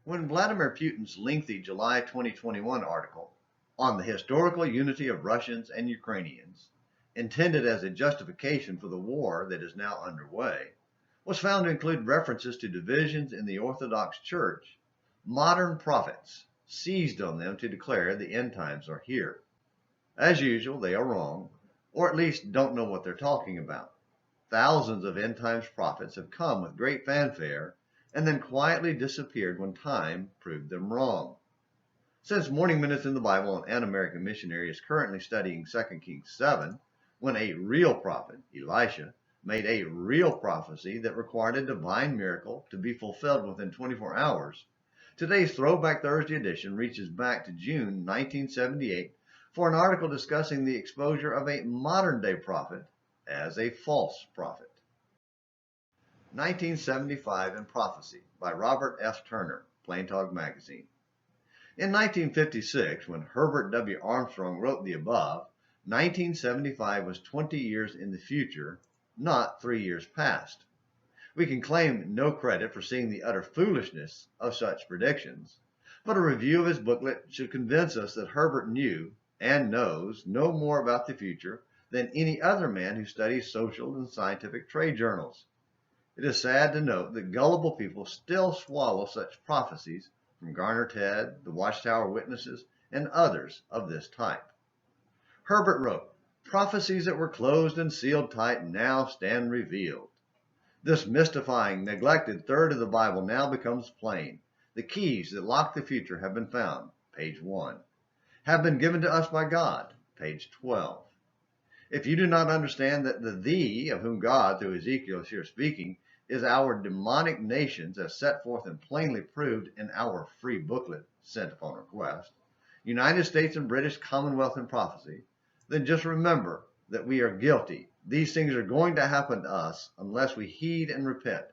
When Vladimir Putin's lengthy July 2021 article on the historical unity of Russians and Ukrainians, intended as a justification for the war that is now underway, was found to include references to divisions in the Orthodox Church, modern prophets seized on them to declare the end times are here. As usual, they are wrong, or at least don't know what they're talking about. Thousands of end times prophets have come with great fanfare and then quietly disappeared when time proved them wrong. Since Morning Minutes in the Bible on An American Missionary is currently studying 2 Kings 7, when a real prophet, Elisha, made a real prophecy that required a divine miracle to be fulfilled within 24 hours, today's Throwback Thursday edition reaches back to June 1978 for an article discussing the exposure of a modern-day prophet as a false prophet. 1975 in Prophecy by Robert F. Turner, Plain Talk Magazine. In 1956, when Herbert W. Armstrong wrote the above, 1975 was 20 years in the future, not 3 years past. We can claim no credit for seeing the utter foolishness of such predictions, but a review of his booklet should convince us that Herbert knew and knows no more about the future than any other man who studies social and scientific trade journals. It is sad to note that gullible people still swallow such prophecies from Garner Ted, the Watchtower Witnesses, and others of this type. Herbert wrote, "Prophecies that were closed and sealed tight now stand revealed. This mystifying, neglected third of the Bible now becomes plain. The keys that lock the future have been found, page 1, have been given to us by God, page 12. If you do not understand that the thee of whom God, through Ezekiel, is here speaking, is our demonic nations as set forth and plainly proved in our free booklet sent upon request, United States and British Commonwealth in Prophecy, then just remember that we are guilty. These things are going to happen to us unless we heed and repent.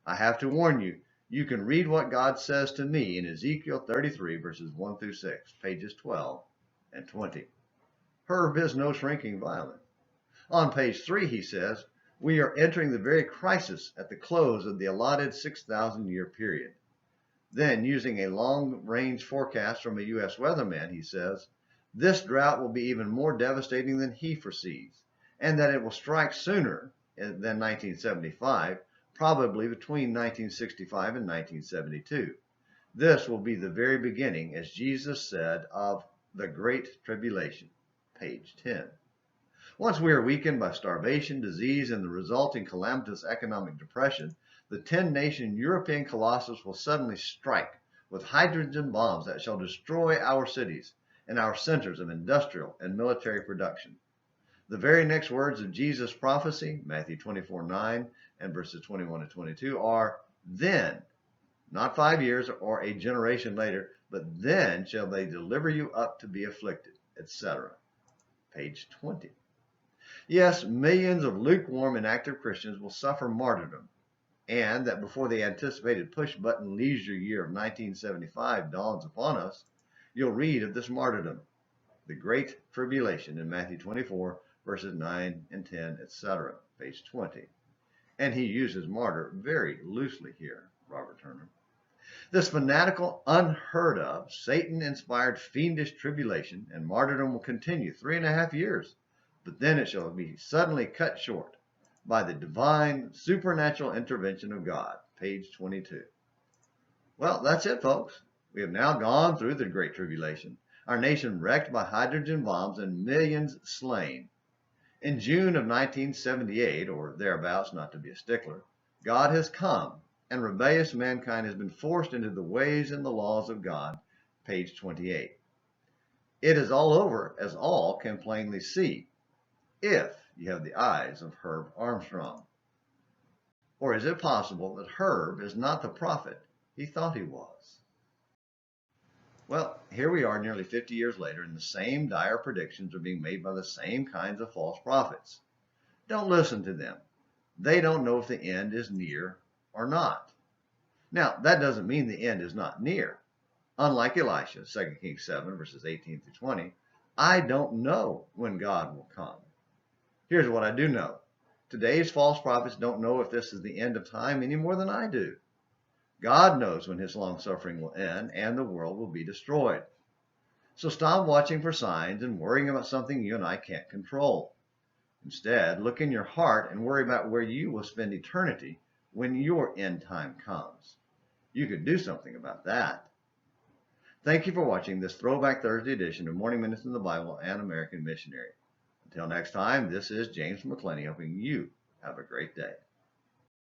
I have to warn you, you can read what God says to me in Ezekiel 33 verses 1 through 6, pages 12 and 20. Herb is no shrinking violet. On page 3, he says, we are entering the very crisis at the close of the allotted 6,000-year period. Then, using a long-range forecast from a U.S. weatherman, he says, this drought will be even more devastating than he foresees, and that it will strike sooner than 1975, probably between 1965 and 1972. This will be the very beginning, as Jesus said, of the Great Tribulation, page 10. Once we are weakened by starvation, disease, and the resulting calamitous economic depression, the 10-nation European colossus will suddenly strike with hydrogen bombs that shall destroy our cities and our centers of industrial and military production. The very next words of Jesus' prophecy, Matthew 24:9 and verses 21 to 22, are, then, not 5 years or a generation later, but then shall they deliver you up to be afflicted, etc. Page 20. Yes, millions of lukewarm and active Christians will suffer martyrdom, and that before the anticipated push-button leisure year of 1975 dawns upon us, you'll read of this martyrdom, the Great Tribulation in Matthew 24, verses 9 and 10, etc., page 20. And he uses martyr very loosely here, Robert Turner. This fanatical, unheard of, Satan-inspired fiendish tribulation and martyrdom will continue 3.5 years, but then it shall be suddenly cut short by the divine supernatural intervention of God, page 22. Well, that's it, folks. We have now gone through the Great Tribulation, our nation wrecked by hydrogen bombs and millions slain. In June of 1978, or thereabouts, not to be a stickler, God has come, and rebellious mankind has been forced into the ways and the laws of God, page 28. It is all over, as all can plainly see, if you have the eyes of Herb Armstrong. Or is it possible that Herb is not the prophet he thought he was? Well, here we are nearly 50 years later, and the same dire predictions are being made by the same kinds of false prophets. Don't listen to them. They don't know if the end is near or not. Now, that doesn't mean the end is not near. Unlike Elisha, 2 Kings 7, verses 18 through 20, I don't know when God will come. Here's what I do know. Today's false prophets don't know if this is the end of time any more than I do. God knows when his long-suffering will end and the world will be destroyed. So stop watching for signs and worrying about something you and I can't control. Instead, look in your heart and worry about where you will spend eternity when your end time comes. You could do something about that. Thank you for watching this Throwback Thursday edition of Morning Minutes in the Bible, An American Missionary. Until next time, this is James McClenny, hoping you have a great day.